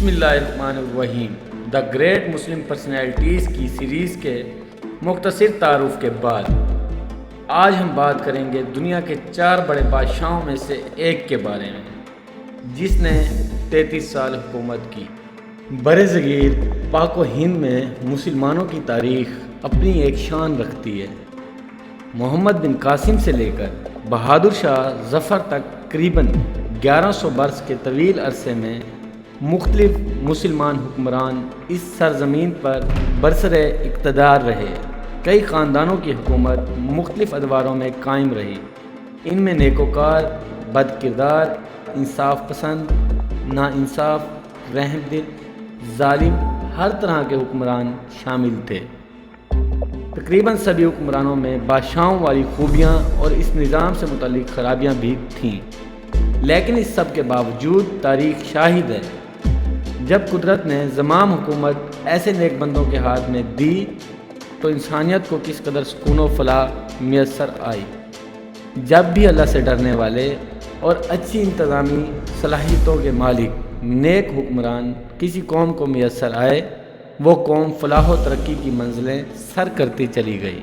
بسم اللہ الرحمن الرحیم۔ دا گریٹ مسلم پرسنالٹیز کی سیریز کے مختصر تعارف کے بعد آج ہم بات کریں گے دنیا کے 4 بڑے بادشاہوں میں سے ایک کے بارے میں، جس نے 33 سال حکومت کی۔ برصغیر پاک و ہند میں مسلمانوں کی تاریخ اپنی ایک شان رکھتی ہے۔ محمد بن قاسم سے لے کر بہادر شاہ ظفر تک تقریباً 1100 برس کے طویل عرصے میں مختلف مسلمان حکمران اس سرزمین پر برسر اقتدار رہے۔ کئی خاندانوں کی حکومت مختلف ادواروں میں قائم رہی۔ ان میں نیکوکار، بد کردار، انصاف پسند، ناانصاف، رحم دل، ظالم، ہر طرح کے حکمران شامل تھے۔ تقریباً سبھی حکمرانوں میں بادشاہوں والی خوبیاں اور اس نظام سے متعلق خرابیاں بھی تھیں، لیکن اس سب کے باوجود تاریخ شاہد ہے جب قدرت نے زمام حکومت ایسے نیک بندوں کے ہاتھ میں دی تو انسانیت کو کس قدر سکون و فلاح میسر آئی۔ جب بھی اللہ سے ڈرنے والے اور اچھی انتظامی صلاحیتوں کے مالک نیک حکمران کسی قوم کو میسر آئے، وہ قوم فلاح و ترقی کی منزلیں سر کرتی چلی گئی۔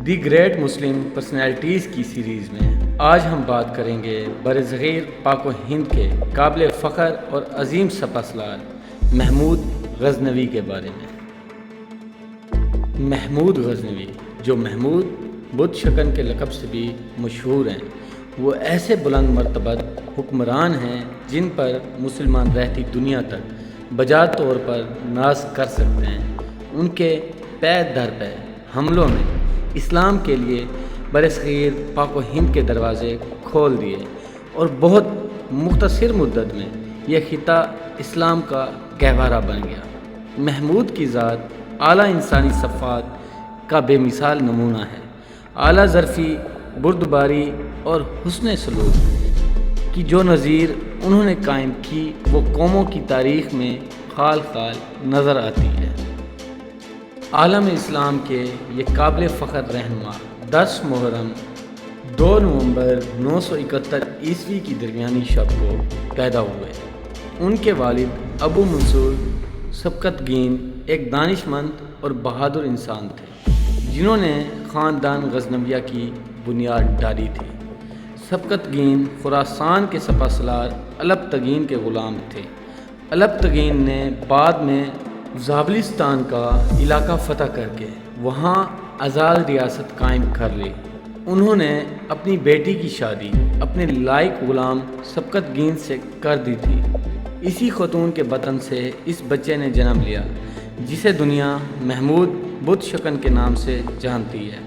دی گریٹ مسلم پرسنالٹیز کی سیریز میں آج ہم بات کریں گے برصغیر پاک و ہند کے قابل فخر اور عظیم سپہ سالار محمود غزنوی کے بارے میں۔ محمود غزنوی، جو محمود بدھ شکن کے لقب سے بھی مشہور ہیں، وہ ایسے بلند مرتبہ حکمران ہیں جن پر مسلمان رہتی دنیا تک بجا طور پر ناز کر سکتے ہیں۔ ان کے پے در پے حملوں میں اسلام کے لیے برصغیر پاک و ہند کے دروازے کھول دیے اور بہت مختصر مدت میں یہ خطہ اسلام کا گہوارہ بن گیا۔ محمود کی ذات اعلیٰ انسانی صفات کا بے مثال نمونہ ہے۔ اعلیٰ ظرفی، بردباری اور حسن سلوک کی جو نظیر انہوں نے قائم کی، وہ قوموں کی تاریخ میں خال خال نظر آتی ہے۔ عالم اسلام کے یہ قابل فخر رہنما 10 محرم 2 نومبر 971 عیسوی کی درمیانی شب کو پیدا ہوئے۔ ان کے والد ابو منصور سبکتگین ایک دانش مند اور بہادر انسان تھے، جنہوں نے خاندان غزنویہ کی بنیاد ڈالی تھی۔ سبکتگین خراسان کے سپہ سالار الپتگین کے غلام تھے۔ الپتگین نے بعد میں زابلستان کا علاقہ فتح کر کے وہاں آزاد ریاست قائم کر لی۔ انہوں نے اپنی بیٹی کی شادی اپنے لائق غلام سبکتگین سے کر دی تھی۔ اسی خاتون کے بطن سے اس بچے نے جنم لیا، جسے دنیا محمود بدھ شکن کے نام سے جانتی ہے۔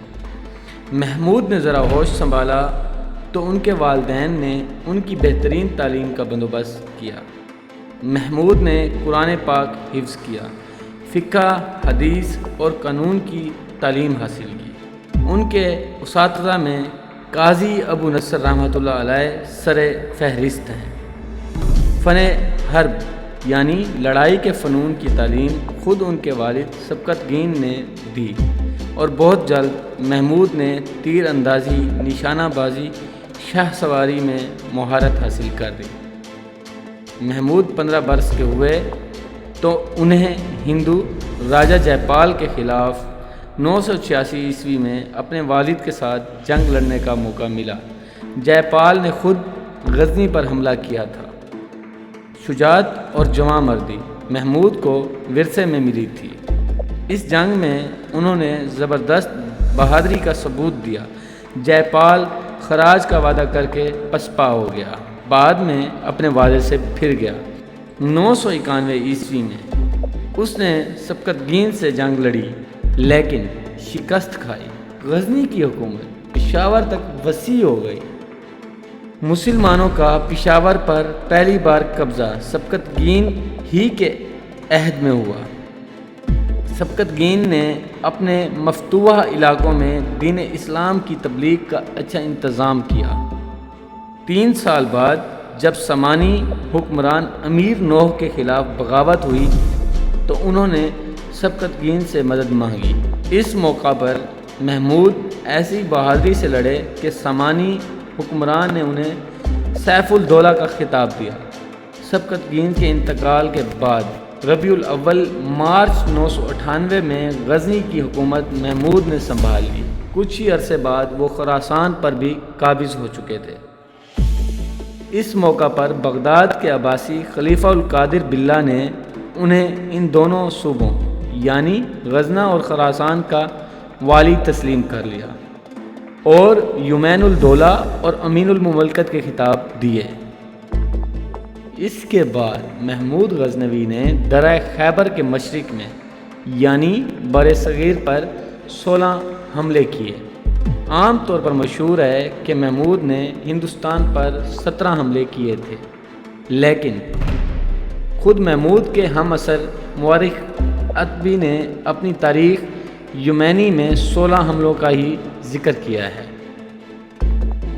محمود نے ذرا ہوش سنبھالا تو ان کے والدین نے ان کی بہترین تعلیم کا بندوبست کیا۔ محمود نے قرآن پاک حفظ کیا، فقہ، حدیث اور قانون کی تعلیم حاصل کی۔ ان کے اساتذہ میں قاضی ابو نصر رحمۃ اللہ علیہ سر فہرست ہیں۔ فن حرب یعنی لڑائی کے فنون کی تعلیم خود ان کے والد سبکتگین نے دی، اور بہت جلد محمود نے تیر اندازی، نشانہ بازی، شاہ سواری میں مہارت حاصل کر دی۔ محمود 15 برس کے ہوئے تو انہیں ہندو راجہ جے پال کے خلاف 986 عیسوی میں اپنے والد کے ساتھ جنگ لڑنے کا موقع ملا۔ جے پال نے خود غزنی پر حملہ کیا تھا۔ شجاعت اور جواں مردی محمود کو ورثے میں ملی تھی۔ اس جنگ میں انہوں نے زبردست بہادری کا ثبوت دیا۔ جے پال خراج کا وعدہ کر کے پسپا ہو گیا، بعد میں اپنے وعدے سے پھر گیا۔ 991 عیسوی میں اس نے سبکتگین سے جنگ لڑی لیکن شکست کھائی۔ غزنی کی حکومت پشاور تک وسیع ہو گئی۔ مسلمانوں کا پشاور پر پہلی بار قبضہ سبکتگین ہی کے عہد میں ہوا۔ سبکتگین نے اپنے مفتوحہ علاقوں میں دین اسلام کی تبلیغ کا اچھا انتظام کیا۔ 3 سال بعد جب سامانی حکمران امیر نوح کے خلاف بغاوت ہوئی تو انہوں نے سبکتگین سے مدد مانگی۔ اس موقع پر محمود ایسی بہادری سے لڑے کہ سامانی حکمران نے انہیں سیف الدولہ کا خطاب دیا۔ سبکتگین کے انتقال کے بعد ربیع الاول مارچ 998 میں غزنی کی حکومت محمود نے سنبھال لی۔ کچھ ہی عرصے بعد وہ خراسان پر بھی قابض ہو چکے تھے۔ اس موقع پر بغداد کے عباسی خلیفہ القادر باللہ نے انہیں ان دونوں صوبوں یعنی غزنہ اور خراسان کا والی تسلیم کر لیا اور یمین الدولہ اور امین المملکت کے خطاب دیے۔ اس کے بعد محمود غزنوی نے درہ خیبر کے مشرق میں یعنی بر صغیر پر 16 حملے کیے۔ عام طور پر مشہور ہے کہ محمود نے ہندوستان پر 17 حملے کیے تھے، لیکن خود محمود کے ہم عصر مورخ اتبی نے اپنی تاریخ یمینی میں 16 حملوں کا ہی ذکر کیا ہے۔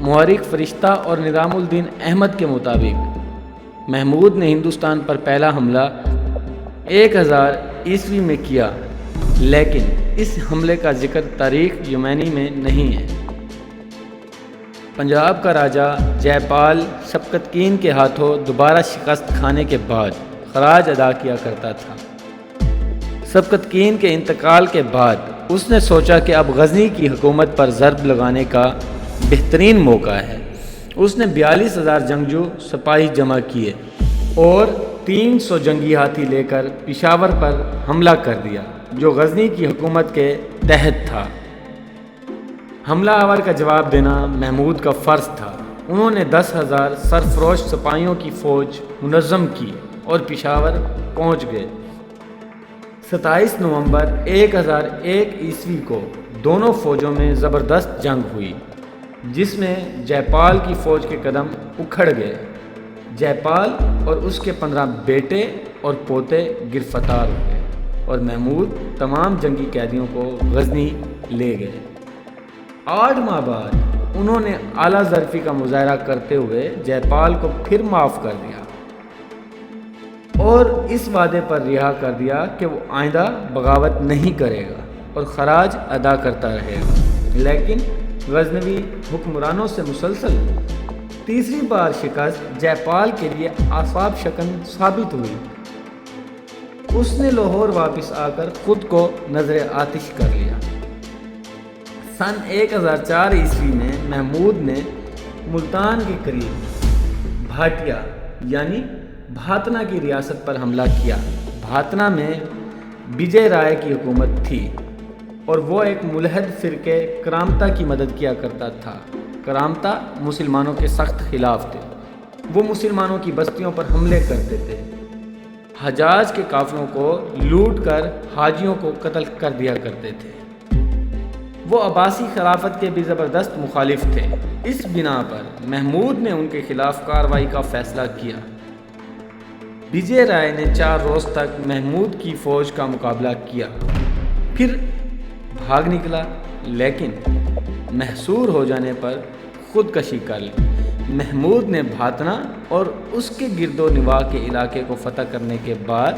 مورخ فرشتہ اور نظام الدین احمد کے مطابق محمود نے ہندوستان پر پہلا حملہ 1000 عیسوی میں کیا، لیکن اس حملے کا ذکر تاریخ یمینی میں نہیں ہے۔ پنجاب کا راجہ جے پال سبکتگین کے ہاتھوں دوبارہ شکست کھانے کے بعد خراج ادا کیا کرتا تھا۔ سبکتگین کے انتقال کے بعد اس نے سوچا کہ اب غزنی کی حکومت پر ضرب لگانے کا بہترین موقع ہے۔ اس نے 42,000 جنگجو سپاہی جمع کیے اور 300 جنگی ہاتھی لے کر پشاور پر حملہ کر دیا جو غزنی کی حکومت کے تحت تھا۔ حملہ آور کا جواب دینا محمود کا فرض تھا۔ انہوں نے 10,000 سرفروش سپاہیوں کی فوج منظم کی اور پشاور پہنچ گئے۔ 27 نومبر 1001 عیسوی کو دونوں فوجوں میں زبردست جنگ ہوئی، جس میں جے پال کی فوج کے قدم اکھڑ گئے۔ جے پال اور اس کے 15 بیٹے اور پوتے گرفتار ہوئے اور محمود تمام جنگی قیدیوں کو غزنی لے گئے۔ 8 ماہ بعد انہوں نے اعلیٰ ظرفی کا مظاہرہ کرتے ہوئے جے پال کو پھر معاف کر دیا اور اس وعدے پر رہا کر دیا کہ وہ آئندہ بغاوت نہیں کرے گا اور خراج ادا کرتا رہے گا۔ لیکن غزنوی حکمرانوں سے مسلسل تیسری بار شکست جے پال کے لیے اعصاب شکن ثابت ہوئی۔ اس نے لاہور واپس آ کر خود کو نظر آتش کر لیا۔ سن 1004 عیسوی میں محمود نے ملتان کے قریب بھاٹیا یعنی بھاتنا کی ریاست پر حملہ کیا۔ بھاتنا میں وجے رائے کی حکومت تھی اور وہ ایک ملحد فرقے کرامتا کی مدد کیا کرتا تھا۔ کرامتا مسلمانوں کے سخت خلاف تھے۔ وہ مسلمانوں کی بستیوں پر حملے کرتے تھے، حجاج کے قافلوں کو لوٹ کر حاجیوں کو قتل کر دیا کرتے تھے۔ وہ عباسی خلافت کے بھی زبردست مخالف تھے۔ اس بنا پر محمود نے ان کے خلاف کارروائی کا فیصلہ کیا۔ وجے رائے نے 4 روز تک محمود کی فوج کا مقابلہ کیا، پھر بھاگ نکلا، لیکن محصور ہو جانے پر خودکشی کر لی۔ محمود نے بھاتنا اور اس کے گرد و نواح کے علاقے کو فتح کرنے کے بعد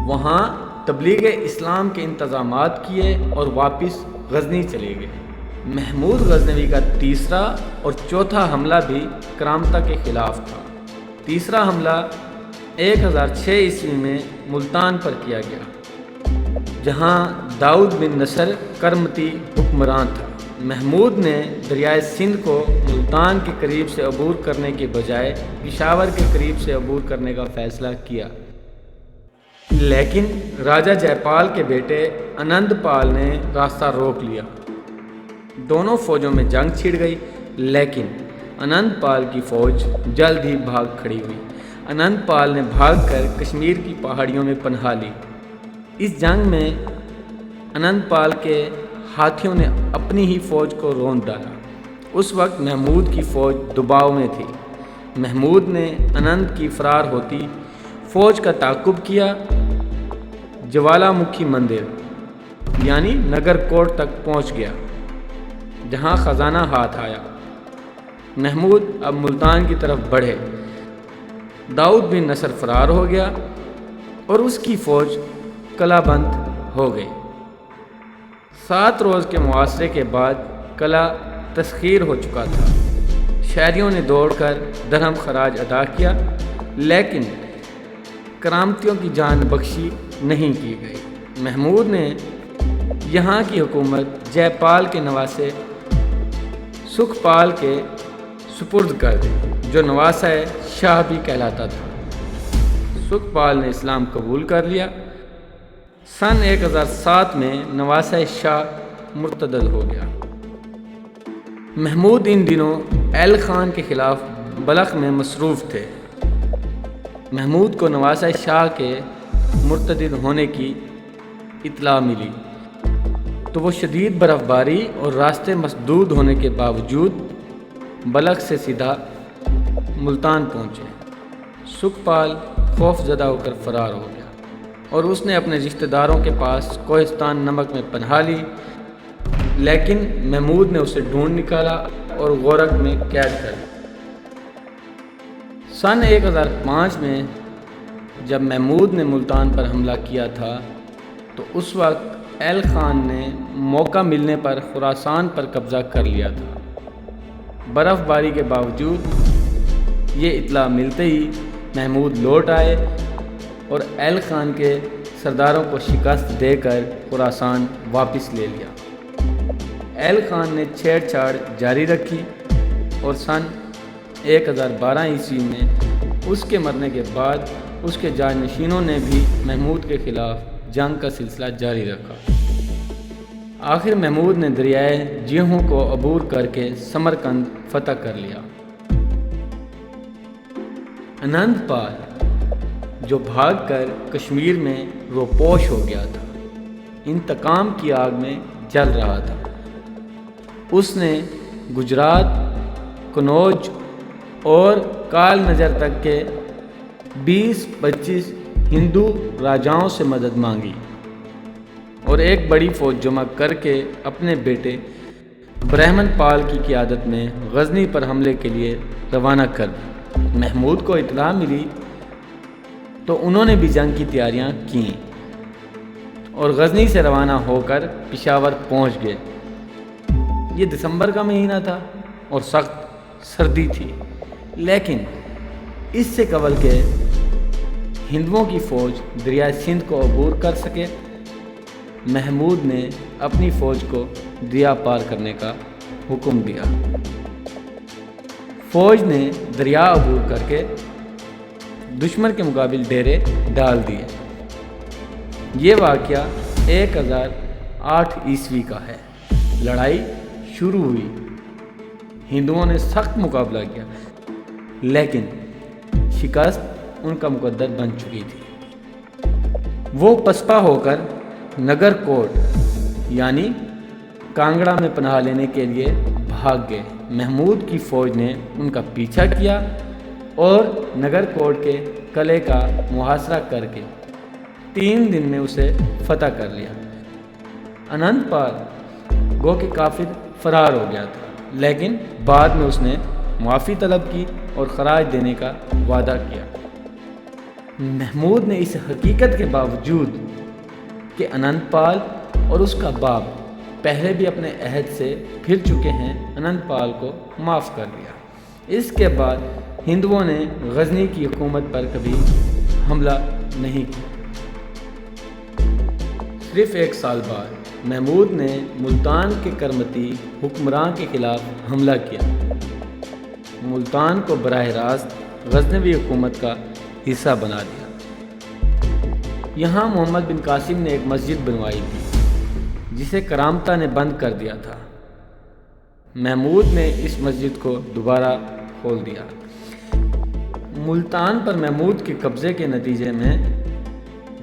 وہاں تبلیغ اسلام کے انتظامات کیے اور واپس غزنی چلے گئے۔ محمود غزنوی کا تیسرا اور چوتھا حملہ بھی کرامتا کے خلاف تھا۔ تیسرا حملہ 1006 عیسوی میں ملتان پر کیا گیا، جہاں داؤد بن نصر کرمتی حکمران تھا۔ محمود نے دریائے سندھ کو ملتان کے قریب سے عبور کرنے کے بجائے پشاور کے قریب سے عبور کرنے کا فیصلہ کیا، لیکن راجہ جے پال کے بیٹے انند پال نے راستہ روک لیا۔ دونوں فوجوں میں جنگ چھڑ گئی، لیکن انند پال کی فوج جلد ہی بھاگ کھڑی ہوئی۔ انند پال نے بھاگ کر کشمیر کی پہاڑیوں میں پناہ لی۔ اس جنگ میں انند پال کے ہاتھیوں نے اپنی ہی فوج کو روند ڈالا۔ اس وقت محمود کی فوج دباؤ میں تھی۔ محمود نے انند کی فرار ہوتی فوج کا تعاقب کیا۔ جوالا مکھی مندر یعنی نگر کوٹ تک پہنچ گیا، جہاں خزانہ ہاتھ آیا۔ محمود اب ملتان کی طرف بڑھے۔ داؤد بن نصر فرار ہو گیا اور اس کی فوج قلعہ بند ہو گئی۔ 7 روز کے محاصرے کے بعد قلعہ تسخیر ہو چکا تھا۔ شہریوں نے دوڑ کر درہم خراج ادا کیا، لیکن کرامتیوں کی جان بخشی نہیں کی گئی۔ محمود نے یہاں کی حکومت جے پال کے نواسے سکھ پال کے سپرد کر دی، جو نواسہ شاہ بھی کہلاتا تھا۔ سکھ پال نے اسلام قبول کر لیا۔ سن 1007 میں نواسہ شاہ مرتد ہو گیا۔ محمود ان دنوں ایل خان کے خلاف بلخ میں مصروف تھے۔ محمود کو نواسہ شاہ کے مرتد ہونے کی اطلاع ملی تو وہ شدید برف باری اور راستے مسدود ہونے کے باوجود بلخ سے سیدھا ملتان پہنچے۔ سکھ پال خوف زدہ ہو کر فرار ہو گیا اور اس نے اپنے رشتہ داروں کے پاس کوہستان نمک میں پناہ لی، لیکن محمود نے اسے ڈھونڈ نکالا اور غورک میں قید کر دیا۔ سن 1005 میں جب محمود نے ملتان پر حملہ کیا تھا تو اس وقت ایل خان نے موقع ملنے پر خراسان پر قبضہ کر لیا تھا۔ برف باری کے باوجود یہ اطلاع ملتے ہی محمود لوٹ آئے اور ایل خان کے سرداروں کو شکست دے کر خراسان واپس لے لیا۔ ایل خان نے چھیڑ چھاڑ جاری رکھی اور سن 1012 عیسوی میں اس کے مرنے کے بعد اس کے جانشینوں نے بھی محمود کے خلاف جنگ کا سلسلہ جاری رکھا۔ آخر محمود نے دریائے جیہوں کو عبور کر کے سمرقند فتح کر لیا۔ انند پال جو بھاگ کر کشمیر میں روپوش ہو گیا تھا، انتقام کی آگ میں جل رہا تھا۔ اس نے گجرات، کنوج اور کال نجر تک کے 20-25 ہندو راجاؤں سے مدد مانگی اور ایک بڑی فوج جمع کر کے اپنے بیٹے برہمن پال کی قیادت میں غزنی پر حملے کے لیے روانہ کر دی۔ محمود کو اطلاع ملی تو انہوں نے بھی جنگ کی تیاریاں کیں اور غزنی سے روانہ ہو کر پشاور پہنچ گئے۔ یہ دسمبر کا مہینہ تھا اور سخت سردی تھی، لیکن اس سے قبل کہ ہندوؤں کی فوج دریائے سندھ کو عبور کر سکے، محمود نے اپنی فوج کو دریا پار کرنے کا حکم دیا۔ فوج نے دریا عبور کر کے دشمن کے مقابل ڈیرے ڈال دیے۔ یہ واقعہ 1008 عیسوی کا ہے۔ لڑائی شروع ہوئی، ہندوؤں نے سخت مقابلہ کیا، لیکن شکست ان کا مقدر بن چکی تھی۔ وہ پسپا ہو کر نگر کوٹ یعنی کانگڑا میں پناہ لینے کے لیے بھاگ گئے۔ محمود کی فوج نے ان کا پیچھا کیا اور نگر کوٹ کے قلعے کا محاصرہ کر کے 3 دن میں اسے فتح کر لیا۔ انند پال گو کہ کافر فرار ہو گیا تھا، لیکن بعد میں اس نے معافی طلب کی اور خراج دینے کا وعدہ کیا۔ محمود نے اس حقیقت کے باوجود کہ انند پال اور اس کا باپ پہلے بھی اپنے عہد سے پھر چکے ہیں، انند پال کو معاف کر دیا۔ اس کے بعد ہندوؤں نے غزنی کی حکومت پر کبھی حملہ نہیں کیا۔ صرف 1 سال بعد محمود نے ملتان کے کرمتی حکمران کے خلاف حملہ کیا، ملتان کو براہ راست غزنوی حکومت کا حصہ بنا دیا۔ یہاں محمد بن قاسم نے ایک مسجد بنوائی تھی جسے کرامتا نے بند کر دیا تھا۔ محمود نے اس مسجد کو دوبارہ کھول دیا۔ ملتان پر محمود کے قبضے کے نتیجے میں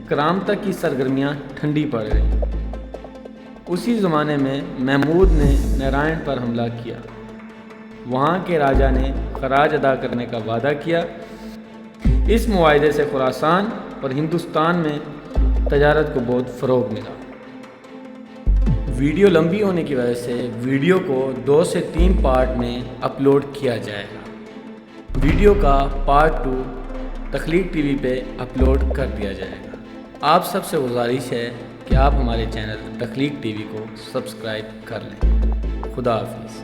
کرامتا کی سرگرمیاں ٹھنڈی پڑ گئیں۔ اسی زمانے میں محمود نے نارائن پر حملہ کیا۔ وہاں کے راجا نے خراج ادا کرنے کا وعدہ کیا۔ اس معاہدے سے خراسان اور ہندوستان میں تجارت کو بہت فروغ ملا۔ ویڈیو لمبی ہونے کی وجہ سے ویڈیو کو 2 سے 3 پارٹ میں اپلوڈ کیا جائے گا۔ ویڈیو کا پارٹ 2 تخلیق ٹی وی پہ اپلوڈ کر دیا جائے گا۔ آپ سب سے گزارش ہے کہ آپ ہمارے چینل تخلیق ٹی وی کو سبسکرائب کر لیں۔ خدا حافظ۔